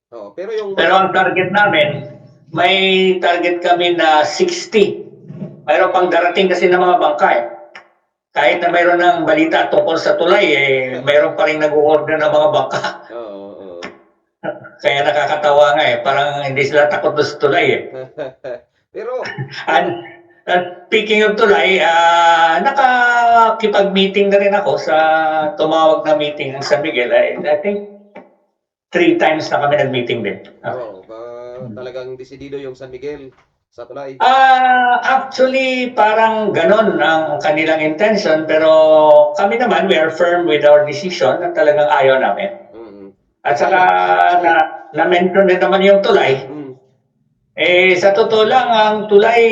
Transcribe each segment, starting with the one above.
Oo, pero yung Pero mga ang target namin, may target kami na 60. Mayroon pang darating kasi ng mga bangka eh. Kahit na mayroon ng balita tungkol sa tulay, mayroon pa rin nag-order ng mga bangka. oo, oo. Kaya nakakatawa nga eh. Parang hindi sila takot sa tulay eh. Pero And, yung speaking of tulay, nakakipag-meeting na rin ako sa tumawag na meeting ng San Miguel. I think 3 times na kami nag-meeting din. Okay. wow, talagang desidido yung San Miguel sa tulay. Actually, parang ganon ang kanilang intention, pero kami naman, we are firm with our decision na talagang ayaw namin. Mm. At saka Sayang. na, na-mention din naman yung tulay. Mm. Sa totoo lang, ang tulay,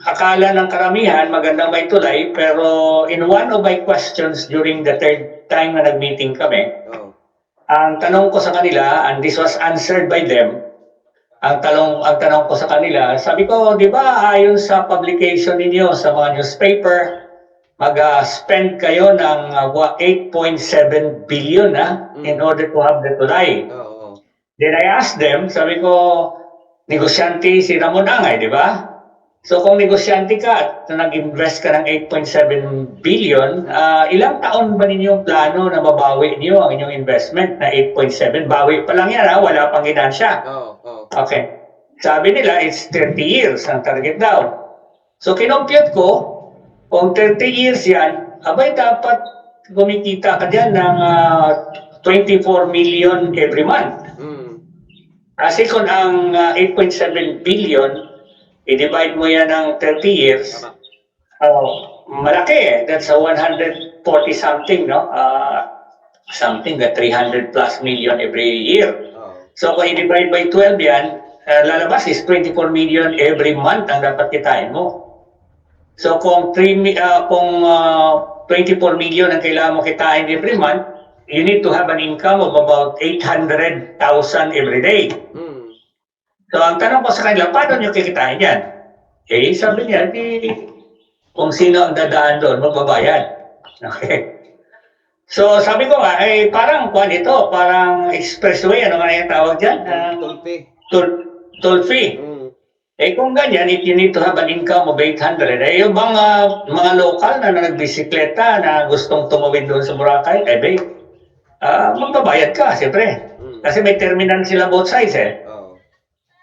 akala ng karamihan, magandang may tulay, pero in one of my questions during the third time na nag-meeting kami, Oh. ang tanong ko sa kanila, and this was answered by them, ang tanong ko sa kanila, sabi ko, di ba ayon sa publication ninyo sa mga newspaper, mag-spend kayo ng 8.7 billion in order to have the tulay. Oo. Then I asked them, sabi ko, negosyante si Ramon Angay, di ba? So kung negosyante ka at nag-invest ka ng 8.7 billion, ilang taon ba ninyong plano na mabawi niyo ang inyong investment na 8.7? Bawi pa lang yan, wala pang ginansya. Oo. Okay. Sabi nila, it's 30 years ang target daw. So kinompute ko, kung 30 years yan, abay dapat kumikita ka dyan ng 24 million every month. Mm. Kasi kung ang 8.7 billion, i-divide mo yan ng 30 years, malaki eh. That's a 140 something, no? Something that 300 plus million every year. Oh. So kung i-divide by 12 yan, lalabas is 24 million every month ang dapat kitain mo. So kung 24 million ang kailangan mo kitain every month, you need to have an income of about 800,000 every day. Mm. So ang tanong ko sa kanila, paano nyo kikitain yan? Sabi niya, kung sino ang dadaan doon, magbabayad. Okay. So sabi ko nga, parang kuan ito, parang expressway, ano nga yung tawag dyan? Tulpi. Toll fee. Mm. Kung ganyan, if you need to have an income of 800, yung mga lokal na nagbisikleta na gustong tumawid doon sa Boracay, magbabayad ka, siyempre. Mm. Kasi may terminal sila both sides eh. Oh.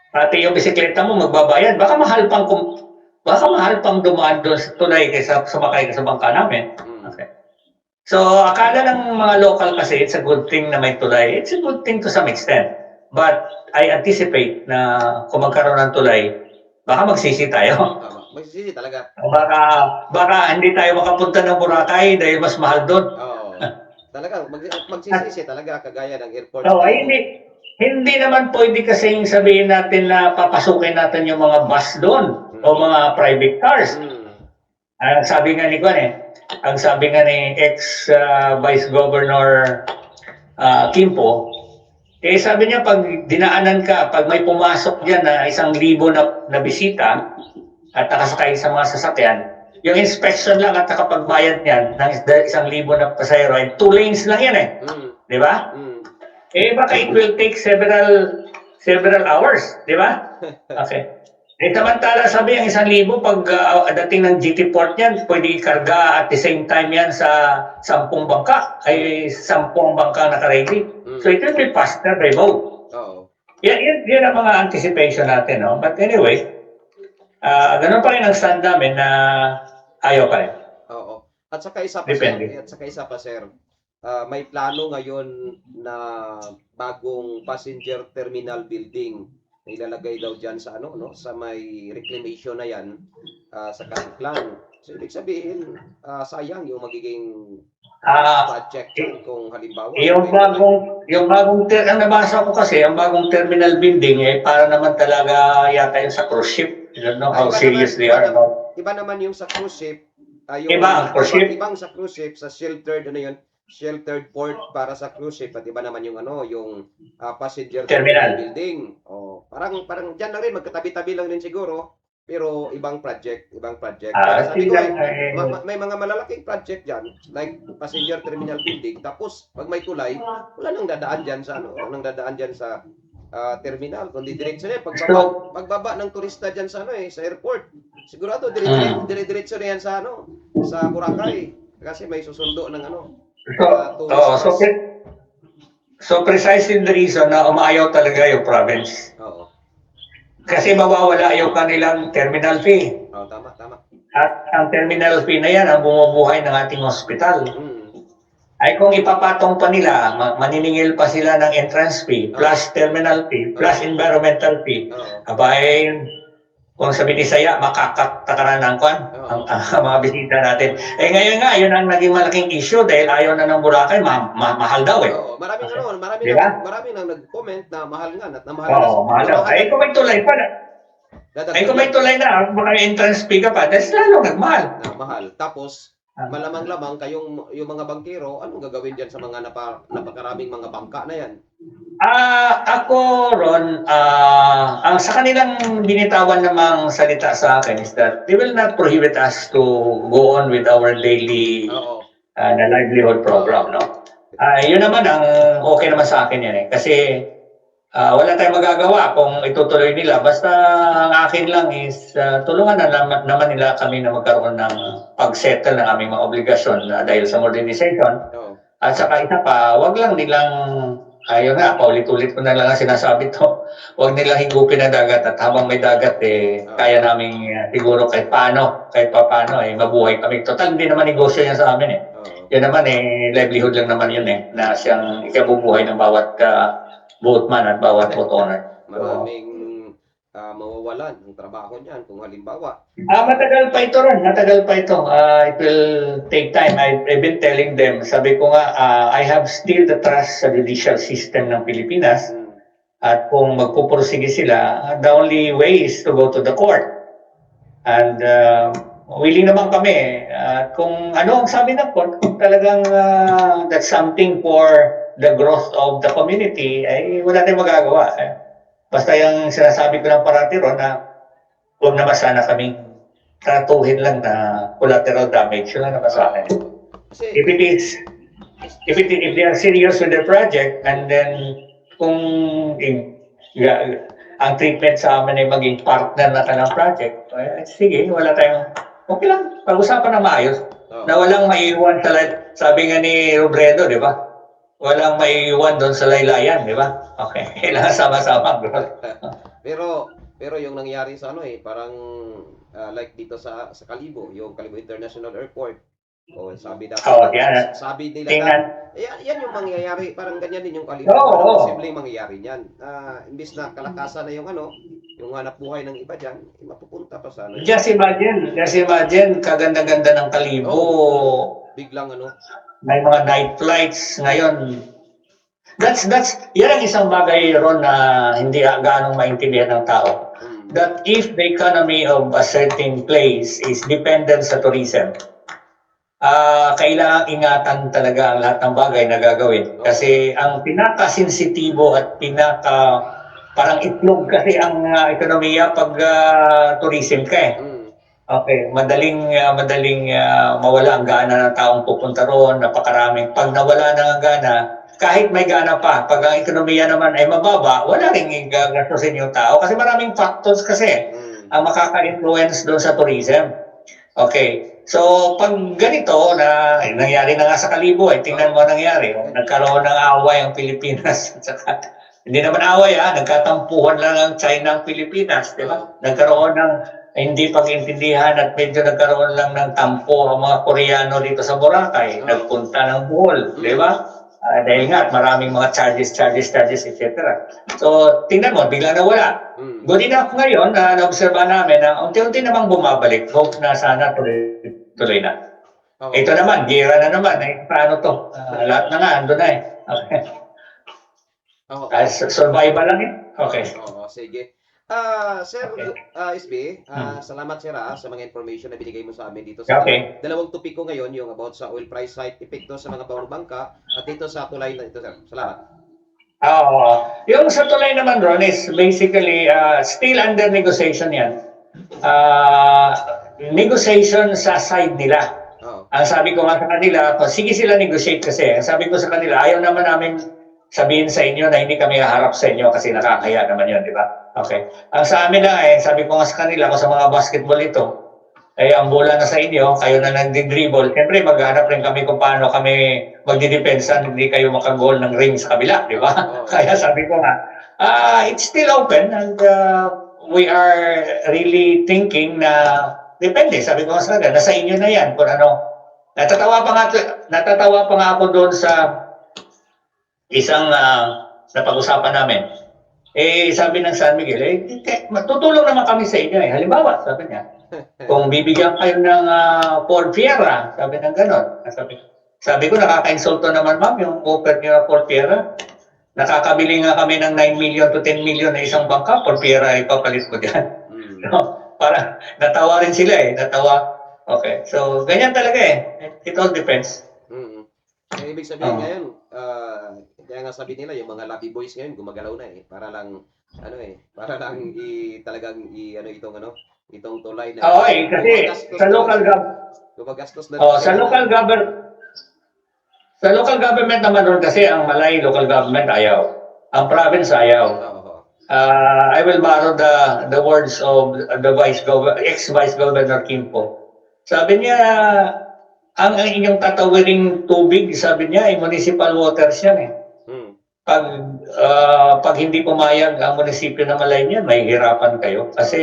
Pati yung bisikleta mo magbabayad. Baka mahal pang dumaan doon sa tulay kaysa sumakay ka sa bangka namin. Okay. So, akala ng mga local kasi, it's a good thing na may tulay. It's a good thing to some extent. But I anticipate na kung magkaroon ng tulay, baka magsisi tayo. Tama. Magsisisi talaga. Baka hindi tayo makapunta ng Boracay dahil mas mahal doon. Oo. Talagang magsisisi talaga kagaya ng airport. Hindi naman pwede kasing sabihin natin na papasukin natin yung mga bus doon o mga private cars. Ang sabi nga ni ex-Vice Governor Kimpo, sabi niya pag dinaanan ka, pag may pumasok diyan na 1,000 na bisita at nakasakay sa mga sasakyan, yung inspection lang at nakapagbayad niyan ng 1,000 na pasahero, 2 lanes lang yan eh. Di ba? Baka it will take several hours, di ba? Okay. Samantala sabi ang 1,000 pag dating ng GT port niyan, pwede ikarga at the same time yan sa 10 bangka. 10 bangka naka-ready. So it will be faster by boat. Oo. Yan ang mga anticipation natin, no? But anyway, ganun pa rin ang stand namin na ayaw pa rin. Oo. At saka isa pa, sir. May plano ngayon na bagong passenger terminal building na ilalagay daw dyan sa sa may reclamation na yan sa Katiklan. So ibig sabihin, sayang yung magiging project kung halimbawa. Yung bagong ang nabasa ko kasi, ang bagong terminal building para naman talaga yata yung sa cruise ship. I don't know how serious they are about. Iba naman yung sa cruise ship. Ibang sa cruise ship, sa sheltered port para sa cruise ship at iba naman yung yung passenger terminal building. Parang diyan lang rin magkatabi-tabi lang rin siguro pero ibang project. Sabi ko may mga malalaking project diyan like passenger terminal building tapos pag may tulay wala nang dadaan diyan sa terminal, kundi diretso na yan. So, Pagbaba ng turista dyan sa sa airport, sigurado dire-diretso na yan sa sa Boracay. Kasi may susundo ng so, tourist so, bus. so precisely the reason na umayaw talaga yung province. Oo. Kasi mawawala yung kanilang terminal fee. Oh, tama. At ang terminal fee na yan ang bumubuhay ng ating ospital. Ay kung ipapatong pa nila, maniningil pa sila ng entrance fee, plus terminal fee, plus environmental fee. Abay, kung sabi ni Saya, makakatakaran ng kwan, ang mga bisita natin. Eh ngayon nga, yun ang naging malaking issue dahil ayaw na ng Boracay, mahal daw eh. Oo, marami nang nag-comment na mahal nga, at mahal. Oo, mahal daw. Ay kung may tulay pa na. Ay kung may tulay na, baka entrance fee ka pa, dahil lalo nagmahal. Mahal. Tapos, malamang-lamang yung mga bangkero, anong gagawin dyan sa mga napakaraming mga bangka na yan? Ako, Ron, ang sa kanilang binitawan namang salita sa akin is that they will not prohibit us to go on with our daily na livelihood program, no? Yun naman ang okay naman sa akin yan eh. Kasi wala tayong magagawa kung itutuloy nila. Basta ang akin lang is tulungan na naman nila kami na magkaroon ng pag-settle ng aming mga obligasyon dahil sa modernization. At saka isa pa, wag lang nilang, ayun nga, paulit-ulit ko na lang ang sinasabi to, wag nilang higupin ang dagat at habang may dagat, kaya namin siguro kahit paano, mabuhay kami. Total, hindi naman negosyo yan sa amin eh. Yan naman livelihood lang naman yun na siyang ikabubuhay ng bawat boatman at bawat boat owner. Maraming mawawalan ng trabaho niyan kung halimbawa. Matagal pa ito ron. Matagal pa ito. It will take time. I've been telling them, sabi ko nga, I have still the trust sa judicial system ng Pilipinas. At kung magpupursige sila, the only way is to go to the court. And willing naman kami. Kung ano ang sabi ng court, kung talagang that's something for the growth of the community, ay wala tayong magagawa. Basta yung sinasabi ko lang parati ron na huwag naman sana kaming tratuhin lang na collateral damage. Yun lang naman sa akin. If they are serious with the project and then kung ang treatment sa amin ay maging partner na ka ng project, sige, wala tayong, okay lang, pag-usapan na maayos. Na walang maiiwan sa sabi nga ni Robredo, di ba? Walang maiiwan doon sa laylayan, di ba? Okay, kailangan sama-sama. Pero yung nangyari sa parang like dito sa Kalibo, yung Kalibo International Airport. Sabi nila yan yung mangyayari, parang ganyan din yung Kalibo. Posibleng mangyayari niyan. Imbis na kalakasan na yung yung hanap buhay ng iba diyan, mapupunta pa sa Just imagine kaganda-ganda ng Kalibo. Biglang may mga night flights ngayon. Yan ang isang bagay ron na hindi gaanong maintindihan ng tao. That if the economy of a certain place is dependent sa tourism, kailangang ingatan talaga ang lahat ng bagay na gagawin. Kasi ang pinaka-sensitibo at parang itlog kasi ang ekonomiya pag tourism ka eh. Okay, madaling mawala ang gana ng taong pupunta roon, napakaraming. Pag nawala na ang gana, kahit may gana pa, pag ang ekonomiya naman ay mababa, wala rin gagastusin yung tao kasi maraming factors kasi ang makaka-influence doon sa tourism. Okay, so pag ganito na nangyari na nga sa Kalibo, tingnan mo nangyari, nagkaroon ng away ang Pilipinas. Hindi naman away nagkatampuhan lang ang China ang Pilipinas, di ba? Nagkaroon ng hindi pag-intindihan at medyo nagkaroon lang ng tampo ang mga Koreano dito sa Boracay. Nagpunta ng Bohol, di ba? Dahil nga, maraming mga charges, etc. So, tingnan mo, bigla na wala. Good enough ngayon na naobserba namin na unti-unti namang bumabalik. Hope na sana tuloy na. Ito naman, gira na naman. Paano to? Lahat na nga, ando na eh. Okay. Survival lang eh. Okay. Sige. Sir SB, salamat sir sa mga information na binigay mo sa amin dito sa dalawang topic ko ngayon, yung about sa oil price hike epekto sa mga bawang bangka at dito sa tulay na ito sir. Salamat. Yung sa tulay naman Ron is basically still under negotiation yan. Negotiation sa side nila. Ang sabi ko nga sa kanila, sige sila negotiate kasi. Ang sabi ko sa kanila, ayaw naman namin sabihin sa inyo na hindi kami haharap sa inyo kasi nakakaya naman yun, di ba? Okay. Ang sa amin lang sabi ko nga sa kanila, kung sa mga basketball ito, ang bola na sa inyo, kayo na nagdi-dribble. Siyempre, maghanap rin kami kung paano kami magdidepensa, hindi kayo makagol ng ring sa kabila, di ba? Kaya sabi ko nga, it's still open and we are really thinking na depende, sabi ko nga sa kanila, nasa inyo na yan kung ano. Natatawa pa nga ako doon sa isang napag-usapan namin. Sabi ng San Miguel, matutulong naman kami sa inyo eh. Halimbawa, sabi niya, kung bibigyan kayo ng Ford Fiera, sabi ng ganon. Sabi ko, nakaka-insulto naman ma'am, yung offer niyo na Ford Fiera. Nakakabili nga kami ng 9 million to 10 million na isang bangka, Ford Fiera, ipapalit ko dyan. Para, natawa rin sila natawa. Okay, so ganyan talaga It all depends. Ibig sabihin ngayon, kaya nga sabi nila, yung mga lobby boys ngayon, gumagalaw na para lang, itong tulay na. Kasi sa local gumagastos na. sa local government naman doon kasi ang Malay local government ayaw. Ang province ayaw. I will borrow the words of the ex-vice governor Kimpo. Sabi niya, ang inyong tatawiring tubig, sabi niya, municipal waters yan Pag hindi pumayag ang munisipyo na Malay niyan, may hirapan kayo. Kasi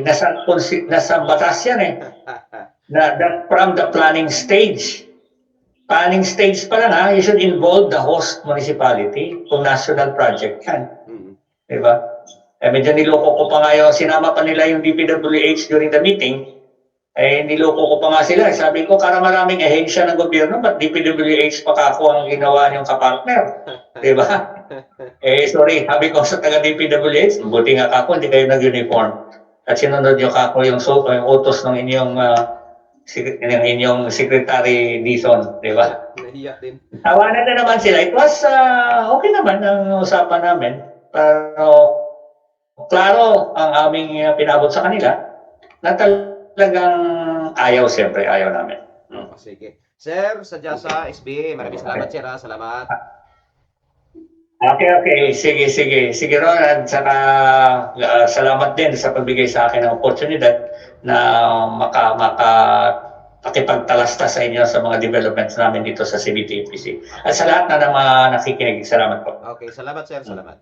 nasa batas yan from the planning stage. Planning stage pa lang you should involve the host municipality kung national project yan. Diba? Medyo niloko ko pa nga sinama pa nila yung DPWH during the meeting. Niloko ko pa nga sila. Sabi ko, maraming ahensya ng gobyerno, ba't DPWH pa kako ang ginawa niyong kapartner? Diba? Sorry, sabi ko sa taga-DPWH, buti nga kako, hindi kayo nag-uniform. At sinunod niyo kako yung utos ng inyong Secretary Dizon, diba? Nahiya din. Tawanan na naman sila. It was okay naman ang usapan namin. Pero, klaro ang aming pinabot sa kanila na talagang siyempre ayaw namin. Sige. Sir, sa Jasa, SBA, maraming salamat sir salamat. Okay. Sige Ron, at saka salamat din sa pagbigay sa akin ng oportunidad na makipagtalasta sa inyo sa mga developments namin dito sa CBTPC. At sa lahat na naman nakikinig, salamat po. Okay, salamat sir, salamat.